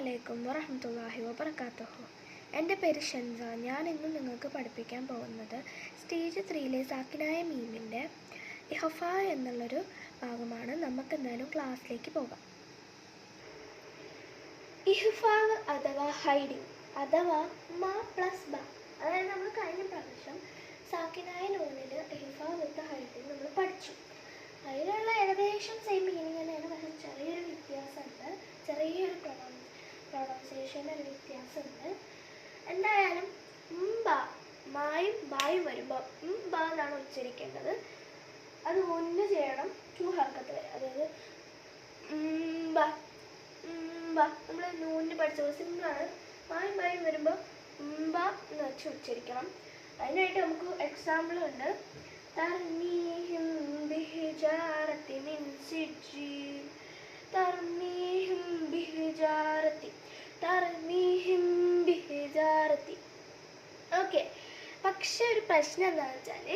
അലൈക്കും വറഹ്മത്തുള്ളാഹി വബറകാതുഹു. എൻ്റെ പേര് ഷൻസ. ഞാൻ ഇന്ന് നിങ്ങൾക്ക് പഠിപ്പിക്കാൻ പോകുന്നത് സ്റ്റേജ് 3 സാക്കിനായ മീമിൻ്റെ ഇഹഫ എന്നുള്ളൊരു ഭാഗമാണ്. നമുക്കെന്തായാലും ക്ലാസ്സിലേക്ക് പോകാം. ഇഹഫ അഥവാ ഹൈഡിങ് അഥവാ മ പ്ലസ് ബ, അതായത് നമ്മൾ കഴിഞ്ഞ പ്രാവശ്യം സാക്കിനായ നൂനിൽ ഇഹഫ വിത്ത് ഹൈഡിങ് നമ്മൾ പഠിച്ചു. അതിലുള്ള ഏകദേശം സെയിം മീനിങ് തന്നെയാണ്, പക്ഷേ ചെറിയൊരു വ്യത്യാസമുണ്ട്, ചെറിയൊരു പ്രൊണൗൺസിയേഷൻ്റെ ഒരു വ്യത്യാസമുണ്ട്. എന്തായാലും മായും ബായും വരുമ്പോൾ ബ എന്നാണ് ഉച്ചരിക്കേണ്ടത്. അത് ഒന്ന് ചെയ്യണം, 2 ഹർക്കത്ത് വരെ. അതായത് നമ്മൾ നൂനിന് പഠിച്ചത് സിമ്പിളാണ്. മായും ബായും വരുമ്പോൾ എന്ന് വെച്ച് ഉച്ചരിക്കണം. അതിനായിട്ട് നമുക്ക് എക്സാമ്പിൾ ഉണ്ട്. തർമീഹിം ബിഹിജാറത്തി മിൻ സിജ്ജീൽ, തർമീഹിം ബിഹിജാറത്തി, തർമീഹിം ബിഹിജാറത്തി. ഓക്കെ, പക്ഷെ ഒരു പ്രശ്നം എന്താണെന്ന് വെച്ചാൽ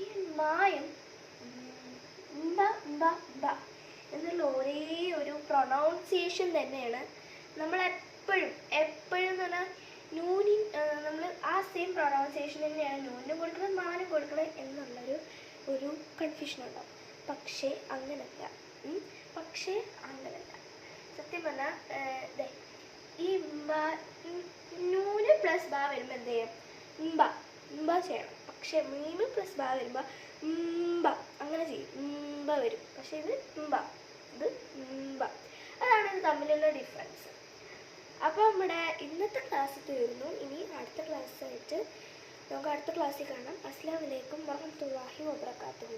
ഈ മായും എന്നുള്ള ഒരേ ഒരു പ്രൊണൗൺസിയേഷൻ തന്നെയാണ്. നമ്മളെപ്പോഴും എന്ന് പറഞ്ഞാൽ നൂനിൻ നമ്മൾ ആ സെയിം പ്രൊണൗൺസിയേഷൻ തന്നെയാണ് നൂനിനും കൊടുക്കണം മാനും കൊടുക്കണം എന്നുള്ളൊരു കൺഫ്യൂഷൻ ഉണ്ടാവും. പക്ഷേ അങ്ങനല്ല. സത്യം പറഞ്ഞാൽ ഈ നൂന് പ്ലസ് ബ വരുമ്പോൾ എന്ത് ചെയ്യും? ചെയ്യണം. പക്ഷെ മീമ് പ്ലസ് ബ വരുമ്പോൾ അങ്ങനെ ചെയ്യും. വരും. പക്ഷെ ഇത് അതാണ് ഇത് തമ്മിലുള്ള ഡിഫറൻസ്. അപ്പോൾ നമ്മുടെ ഇന്നത്തെ ക്ലാസ് തീർന്നു. ഇനി അടുത്ത ക്ലാസ്സായിട്ട് നമുക്ക് അടുത്ത ക്ലാസ്സിൽ കാണാം. അസ്സലാമു അലൈക്കും വറഹ്മത്തുള്ളാഹി വബറകാതുഹു.